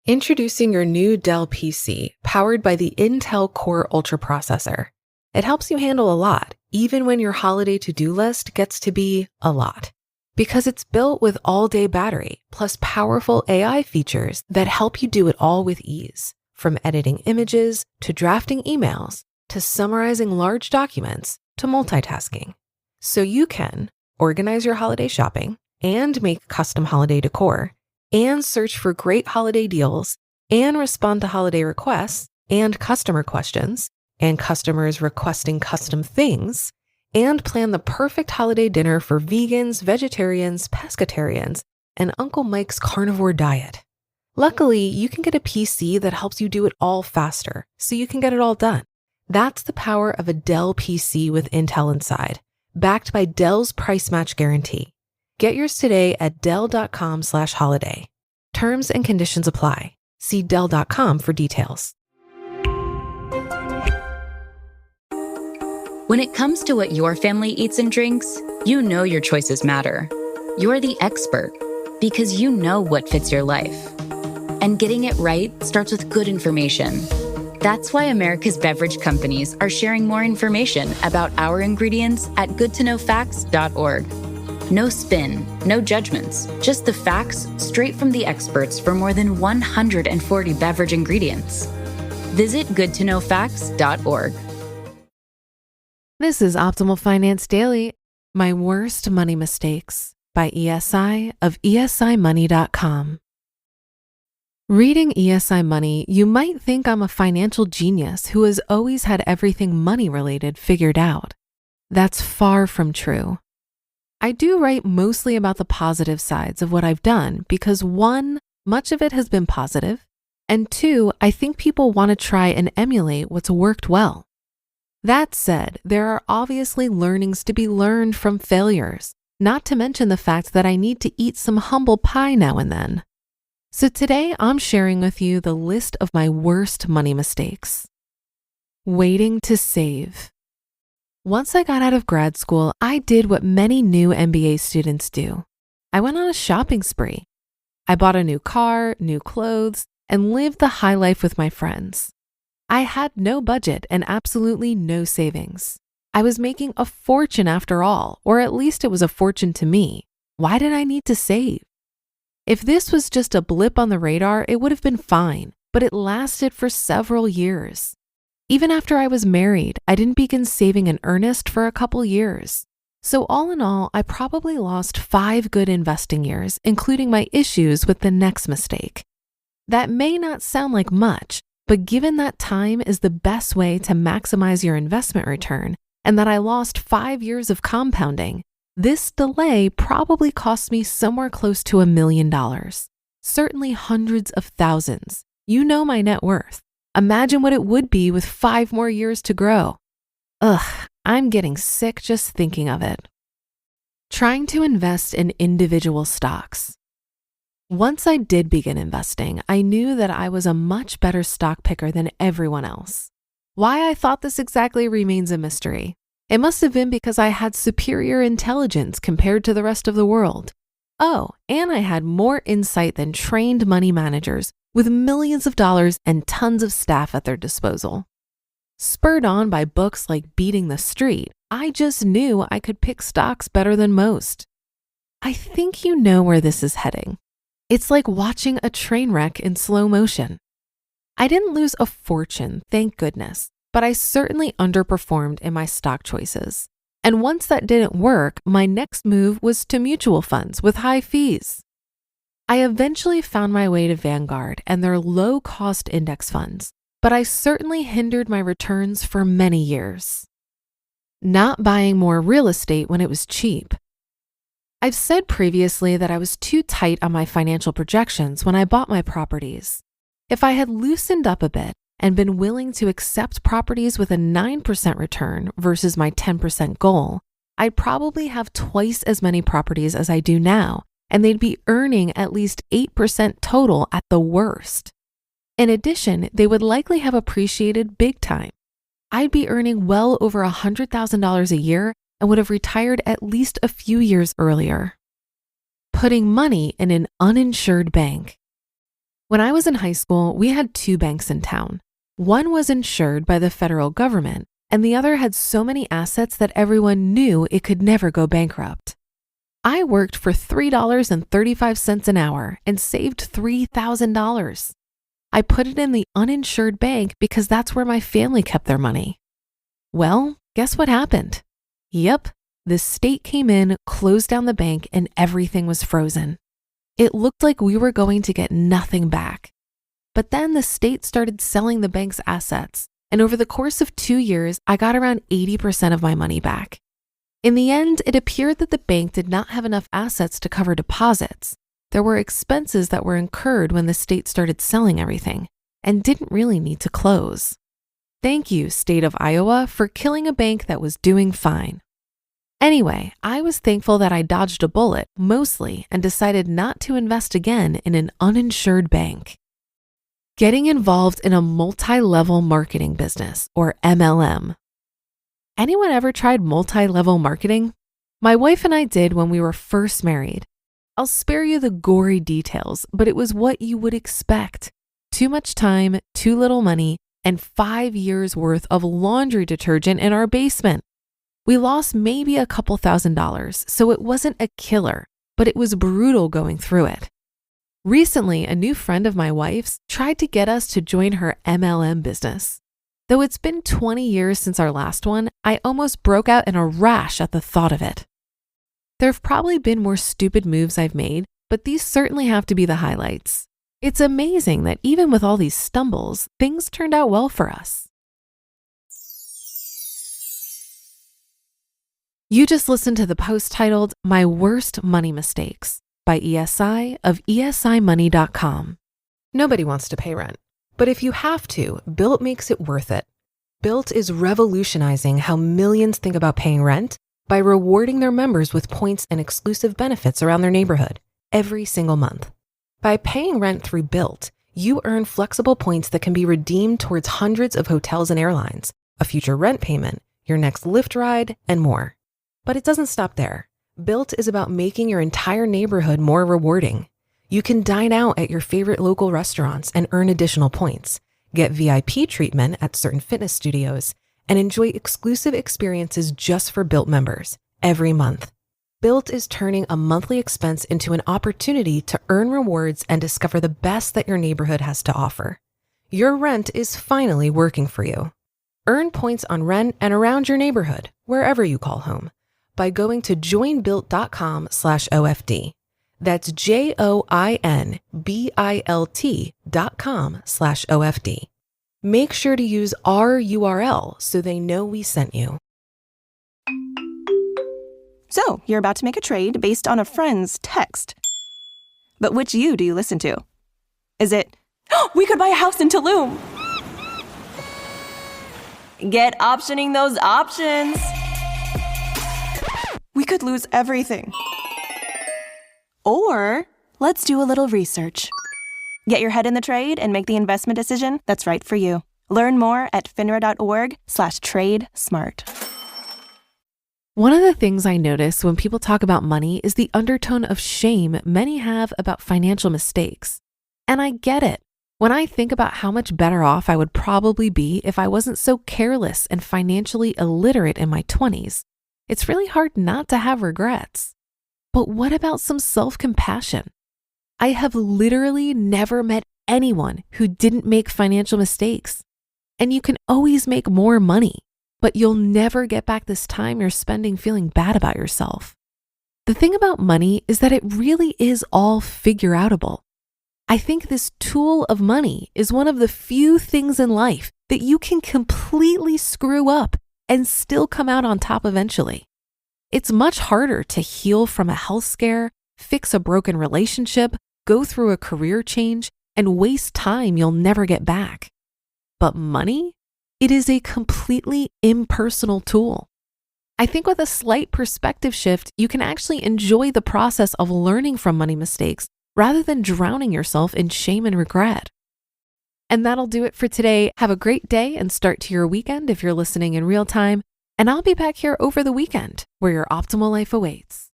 Introducing your new Dell PC, powered by the Intel Core Ultra processor. It helps you handle a lot, even when your holiday to-do list gets to be a lot. Because it's built with all-day battery, plus powerful AI features that help you do it all with ease. From editing images, to drafting emails, to summarizing large documents, to multitasking. So you can organize your holiday shopping, and make custom holiday decor, and search for great holiday deals, and respond to holiday requests, and customer questions, and customers requesting custom things, and plan the perfect holiday dinner for vegans, vegetarians, pescatarians, and Uncle Mike's carnivore diet. Luckily, you can get a PC that helps you do it all faster, so you can get it all done. That's the power of a Dell PC with Intel inside, backed by Dell's price match guarantee. Get yours today at Dell.com/holiday. Terms and conditions apply. See Dell.com for details. When it comes to what your family eats and drinks, you know your choices matter. You're the expert because you know what fits your life. And getting it right starts with good information. That's why America's beverage companies are sharing more information about our ingredients at goodtoknowfacts.org. No spin, no judgments, just the facts straight from the experts for more than 140 beverage ingredients. Visit goodtoknowfacts.org. This is Optimal Finance Daily, My Worst Money Mistakes by ESI of esimoney.com. Reading ESI Money, you might think I'm a financial genius who has always had everything money-related figured out. That's far from true. I do write mostly about the positive sides of what I've done because 1, much of it has been positive, and 2, I think people want to try and emulate what's worked well. That said, there are obviously learnings to be learned from failures, not to mention the fact that I need to eat some humble pie now and then. So today I'm sharing with you the list of my worst money mistakes. Waiting to save. Once I got out of grad school, I did what many new MBA students do. I went on a shopping spree. I bought a new car, new clothes, and lived the high life with my friends. I had no budget and absolutely no savings. I was making a fortune after all, or at least it was a fortune to me. Why did I need to save? If this was just a blip on the radar, it would have been fine, but it lasted for several years. Even after I was married, I didn't begin saving in earnest for a couple years. So all in all, I probably lost 5 good investing years, including my issues with the next mistake. That may not sound like much, but given that time is the best way to maximize your investment return, and that I lost 5 years of compounding, this delay probably cost me somewhere close to $1 million. Certainly hundreds of thousands. You know my net worth. Imagine what it would be with 5 more years to grow. Ugh, I'm getting sick just thinking of it. Trying to invest in individual stocks. Once I did begin investing, I knew that I was a much better stock picker than everyone else. Why I thought this exactly remains a mystery. It must have been because I had superior intelligence compared to the rest of the world. Oh, and I had more insight than trained money managers with millions of dollars and tons of staff at their disposal. Spurred on by books like Beating the Street, I just knew I could pick stocks better than most. I think you know where this is heading. It's like watching a train wreck in slow motion. I didn't lose a fortune, thank goodness, but I certainly underperformed in my stock choices. And once that didn't work, my next move was to mutual funds with high fees. I eventually found my way to Vanguard and their low-cost index funds, but I certainly hindered my returns for many years. Not buying more real estate when it was cheap. I've said previously that I was too tight on my financial projections when I bought my properties. If I had loosened up a bit and been willing to accept properties with a 9% return versus my 10% goal, I'd probably have twice as many properties as I do now, and they'd be earning at least 8% total at the worst. In addition, they would likely have appreciated big time. I'd be earning well over $100,000 a year and would have retired at least a few years earlier. Putting money in an uninsured bank. When I was in high school, we had two banks in town. One was insured by the federal government, and the other had so many assets that everyone knew it could never go bankrupt. I worked for $3.35 an hour and saved $3,000. I put it in the uninsured bank because that's where my family kept their money. Well, guess what happened? Yep, the state came in, closed down the bank, and everything was frozen. It looked like we were going to get nothing back. But then the state started selling the bank's assets, and over the course of 2 years, I got around 80% of my money back. In the end, it appeared that the bank did not have enough assets to cover deposits. There were expenses that were incurred when the state started selling everything and didn't really need to close. Thank you, state of Iowa, for killing a bank that was doing fine. Anyway, I was thankful that I dodged a bullet, mostly, and decided not to invest again in an uninsured bank. Getting involved in a multi-level marketing business, or MLM. Anyone ever tried multi-level marketing? My wife and I did when we were first married. I'll spare you the gory details, but it was what you would expect. Too much time, too little money, and 5 years worth of laundry detergent in our basement. We lost maybe a couple $1,000s, so it wasn't a killer, but it was brutal going through it. Recently, a new friend of my wife's tried to get us to join her MLM business. Though it's been 20 years since our last one, I almost broke out in a rash at the thought of it. There have probably been more stupid moves I've made, but these certainly have to be the highlights. It's amazing that even with all these stumbles, things turned out well for us. You just listened to the post titled My Worst Money Mistakes by ESI of esimoney.com. Nobody wants to pay rent, but if you have to, Built makes it worth it. Built is revolutionizing how millions think about paying rent by rewarding their members with points and exclusive benefits around their neighborhood every single month. By paying rent through Built, you earn flexible points that can be redeemed towards hundreds of hotels and airlines, a future rent payment, your next Lyft ride, and more. But it doesn't stop there. Built is about making your entire neighborhood more rewarding. You can dine out at your favorite local restaurants and earn additional points, get VIP treatment at certain fitness studios, and enjoy exclusive experiences just for Built members every month. Built is turning a monthly expense into an opportunity to earn rewards and discover the best that your neighborhood has to offer. Your rent is finally working for you. Earn points on rent and around your neighborhood, wherever you call home, by going to joinbuilt.com/OFD. That's JOINBILT.com/OFD. Make sure to use our URL so they know we sent you. So, you're about to make a trade based on a friend's text. But which you do you listen to? Is it, we could buy a house in Tulum? Get optioning those options. We could lose everything. Or, let's do a little research. Get your head in the trade and make the investment decision that's right for you. Learn more at finra.org/trade-smart. One of the things I notice when people talk about money is the undertone of shame many have about financial mistakes. And I get it. When I think about how much better off I would probably be if I wasn't so careless and financially illiterate in my 20s, it's really hard not to have regrets. But what about some self-compassion? I have literally never met anyone who didn't make financial mistakes. And you can always make more money, but you'll never get back this time you're spending feeling bad about yourself. The thing about money is that it really is all figure-outable. I think this tool of money is one of the few things in life that you can completely screw up and still come out on top eventually. It's much harder to heal from a health scare, fix a broken relationship, go through a career change, and waste time you'll never get back. But money? It is a completely impersonal tool. I think with a slight perspective shift, you can actually enjoy the process of learning from money mistakes rather than drowning yourself in shame and regret. And that'll do it for today. Have a great day and start to your weekend if you're listening in real time. And I'll be back here over the weekend where your optimal life awaits.